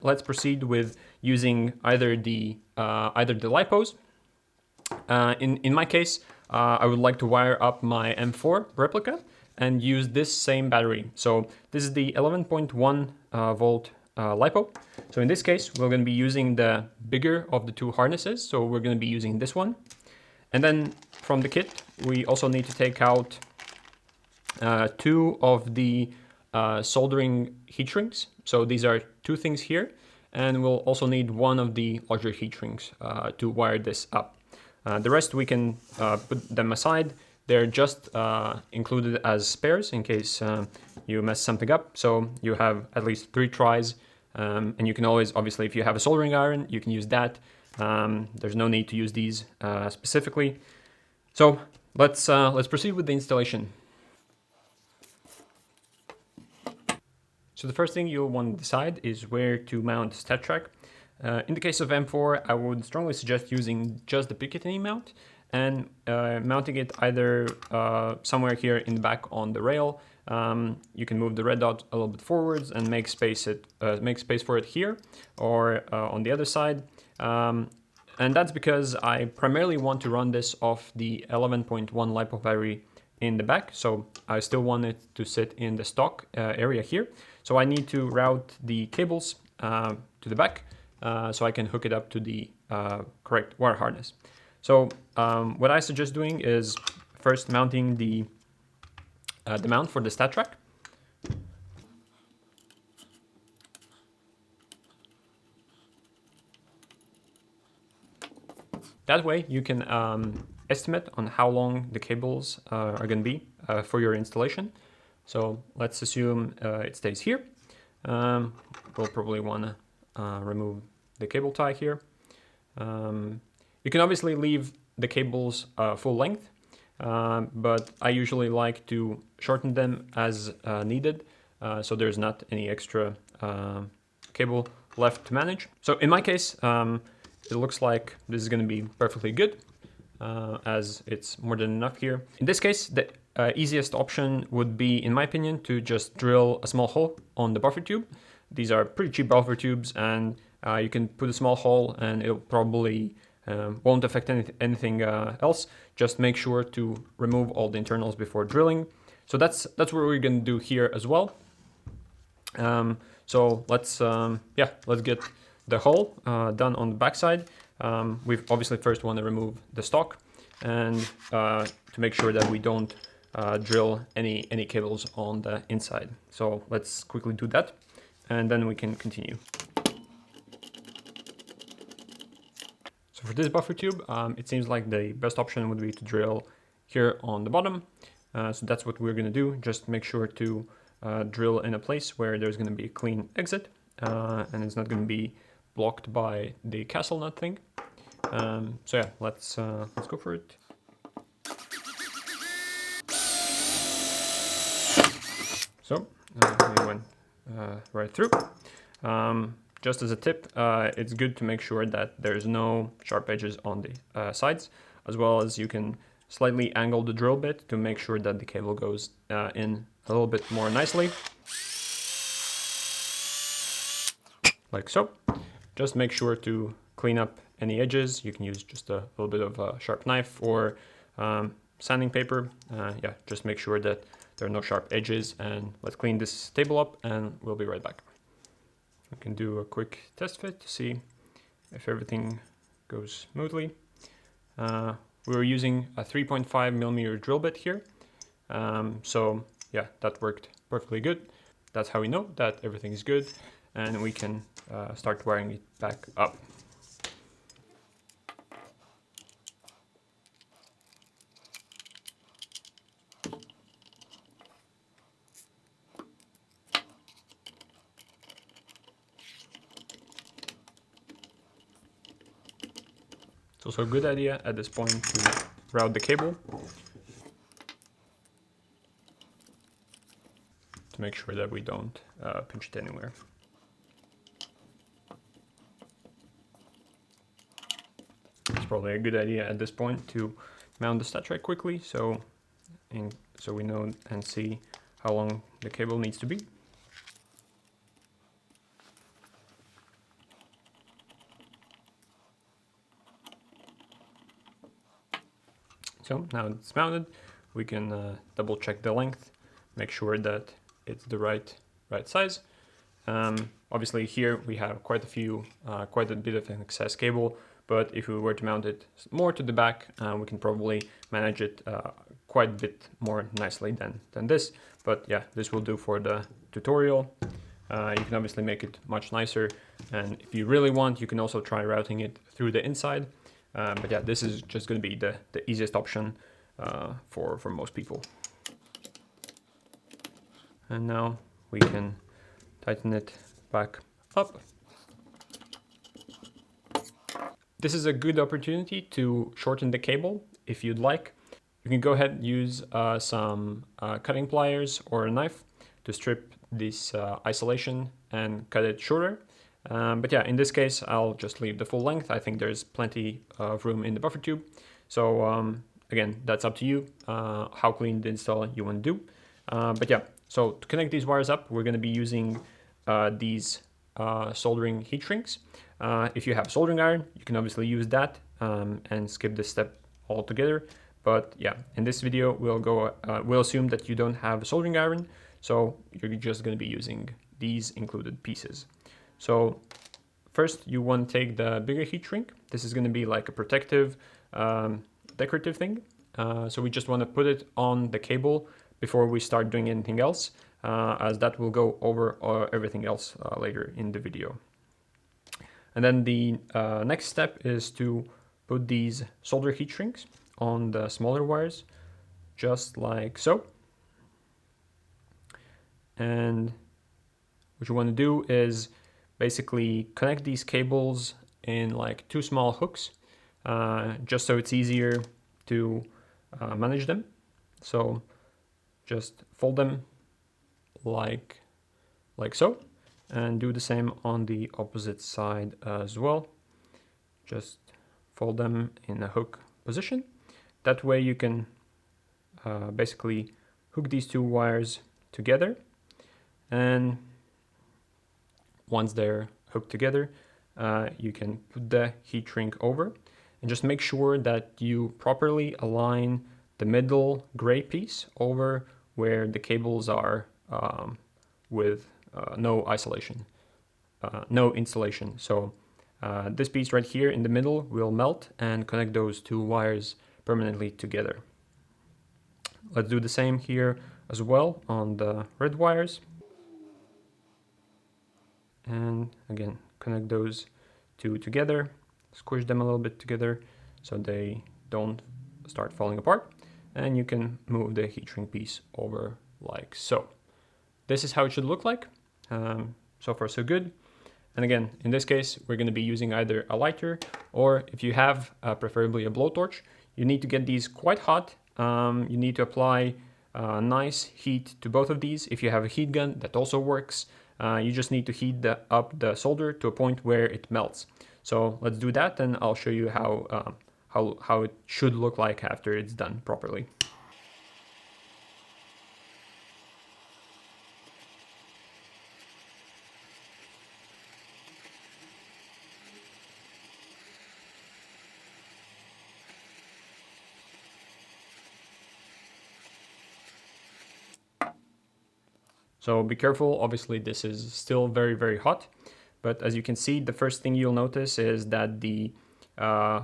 Let's proceed with using either the LiPos. In my case, I would like to wire up my M4 replica and use this same battery. So this is the 11.1 volt LiPo. So in this case, we're going to be using the bigger of the two harnesses. So we're going to be using this one. And then from the kit, we also need to take out two of the soldering heat shrings. So these are two things here. And we'll also need one of the larger heat shrings to wire this up. The rest we can put them aside. They're just included as spares in case you mess something up. So you have at least 3 tries. And you can always, obviously, if you have a soldering iron, you can use that. There's no need to use these specifically. So let's proceed with the installation. So the first thing you'll want to decide is where to mount StatTrak. In the case of M4, I would strongly suggest using just the Picatinny mount and mounting it either somewhere here in the back on the rail. You can move the red dot a little bit forwards and make space for it here or on the other side. And that's because I primarily want to run this off the 11.1 LiPo battery in the back. So I still want it to sit in the stock area here. So I need to route the cables to the back so I can hook it up to the correct wire harness. So what I suggest doing is first mounting the mount for the StatTrak. That way you can estimate on how long the cables are going to be for your installation. So let's assume it stays here. We'll probably want to remove the cable tie here. You can obviously leave the cables full length, but I usually like to shorten them as needed, so there's not any extra cable left to manage. So in my case, it looks like this is going to be perfectly good, as it's more than enough here. In this case, the easiest option would be, in my opinion, to just drill a small hole on the buffer tube. These are pretty cheap buffer tubes, and you can put a small hole and it'll probably won't affect anything else. Just make sure to remove all the internals before drilling. So that's what we're going to do here as well. So let's get the hole done on the backside. We obviously first want to remove the stock and to make sure that we don't drill any cables on the inside. So let's quickly do that and then we can continue. So for this buffer tube, it seems like the best option would be to drill here on the bottom. So that's what we're going to do. Just make sure to drill in a place where there's going to be a clean exit and it's not going to be blocked by the castle nut thing. So yeah, let's go for it. So we went right through. Just as a tip, it's good to make sure that there's no sharp edges on the sides, as well as you can slightly angle the drill bit to make sure that the cable goes in a little bit more nicely. Like so. Just make sure to clean up any edges. You can use just a little bit of a sharp knife or sanding paper. Yeah, just make sure that there are no sharp edges, and let's clean this table up and we'll be right back. We can do a quick test fit to see if everything goes smoothly. We were using a 3.5mm drill bit here. So yeah, that worked perfectly good. That's how we know that everything is good, and we can start wiring it back up. It's also a good idea at this point to route the cable to make sure that we don't pinch it anywhere. It's probably a good idea at this point to mount the StatTrak quickly, so we know and see how long the cable needs to be. So now it's mounted, we can double check the length, make sure that it's the right size. Obviously here we have quite a bit of an excess cable, but if we were to mount it more to the back, we can probably manage it quite a bit more nicely than this. But yeah, this will do for the tutorial. You can obviously make it much nicer, and if you really want, you can also try routing it through the inside. But yeah, this is just going to be the easiest option for most people. And now we can tighten it back up. This is a good opportunity to shorten the cable if you'd like. You can go ahead and use some cutting pliers or a knife to strip this isolation and cut it shorter. But yeah, in this case, I'll just leave the full length. I think there's plenty of room in the buffer tube. So again, that's up to you, how clean the install you want to do. But yeah, so to connect these wires up, we're going to be using these soldering heat shrinks. If you have soldering iron, you can obviously use that and skip this step altogether. But yeah, in this video, we'll assume that you don't have soldering iron, so you're just going to be using these included pieces. So first, you want to take the bigger heat shrink. This is going to be like a protective, decorative thing. So we just want to put it on the cable before we start doing anything else, as that will go over everything else later in the video. And then the next step is to put these solder heat shrinks on the smaller wires, just like so. And what you want to do is basically connect these cables in like 2 small hooks, just so it's easier to manage them. So just fold them like so, and do the same on the opposite side as well. Just fold them in a hook position. That way you can basically hook these 2 wires together, and once they're hooked together, you can put the heat shrink over and just make sure that you properly align the middle gray piece over where the cables are with no isolation, no insulation. So this piece right here in the middle will melt and connect those 2 wires permanently together. Let's do the same here as well on the red wires. And again, connect those 2 together, squish them a little bit together so they don't start falling apart. And you can move the heat shrink piece over like so. This is how it should look like. So far so good. And again, in this case, we're going to be using either a lighter, or if you have preferably a blowtorch, you need to get these quite hot. You need to apply nice heat to both of these. If you have a heat gun, that also works. You just need to heat up the solder to a point where it melts. So let's do that, and I'll show you how it should look like after it's done properly. So be careful, obviously this is still very, very hot, but as you can see, the first thing you'll notice is that the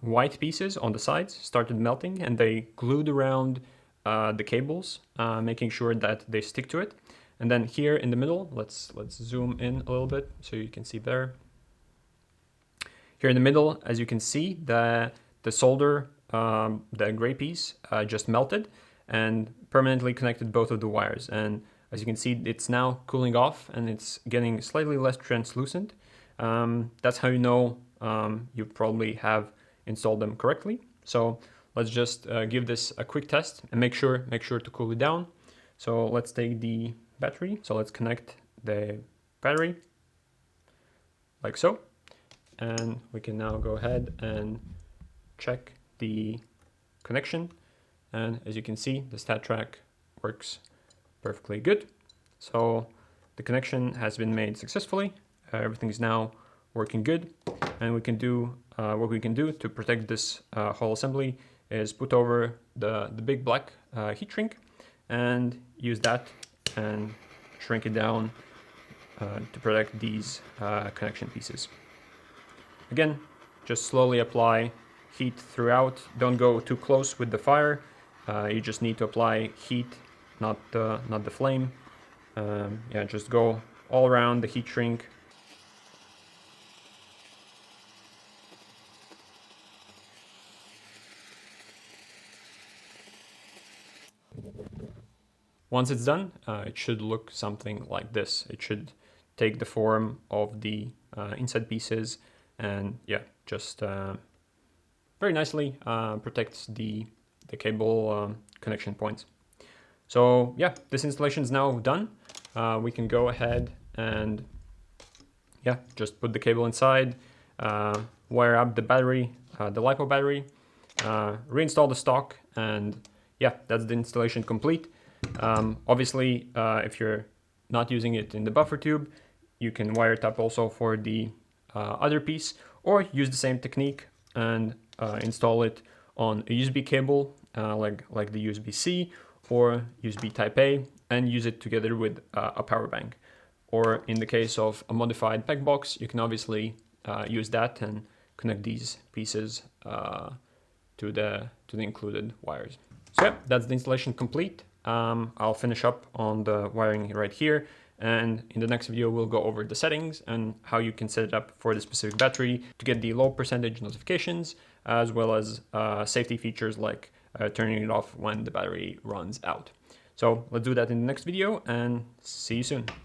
white pieces on the sides started melting, and they glued around the cables, making sure that they stick to it. And then here in the middle, let's zoom in a little bit so you can see better. Here in the middle, as you can see, the solder, the gray piece just melted and permanently connected both of the wires. And as you can see, it's now cooling off and it's getting slightly less translucent. That's how you know you probably have installed them correctly. So let's just give this a quick test and make sure to cool it down. So let's take the battery. So let's connect the battery like so. And we can now go ahead and check the connection. And as you can see, the StatTrak works perfectly good. So the connection has been made successfully. Everything is now working good, and we can do what we can do to protect this whole assembly is put over the big black heat shrink and use that and shrink it down to protect these connection pieces. Again, just slowly apply heat throughout. Don't go too close with the fire. You just need to apply heat, not the flame. Yeah, just go all around the heat shrink. Once it's done, it should look something like this. It should take the form of the inside pieces, and yeah, just very nicely protects the cable connection points. So yeah, this installation is now done. We can go ahead and yeah, just put the cable inside, wire up the battery, the LiPo battery, reinstall the stock, and yeah, that's the installation complete. Obviously, if you're not using it in the buffer tube, you can wire it up also for the other piece, or use the same technique and install it on a USB cable, like the USB-C or USB Type A, and use it together with a power bank. Or in the case of a modified PEG box, you can obviously use that and connect these pieces to the included wires. So yeah, that's the installation complete. I'll finish up on the wiring right here, and in the next video we'll go over the settings and how you can set it up for the specific battery to get the low percentage notifications, as well as safety features like turning it off when the battery runs out. So let's do that in the next video, and see you soon.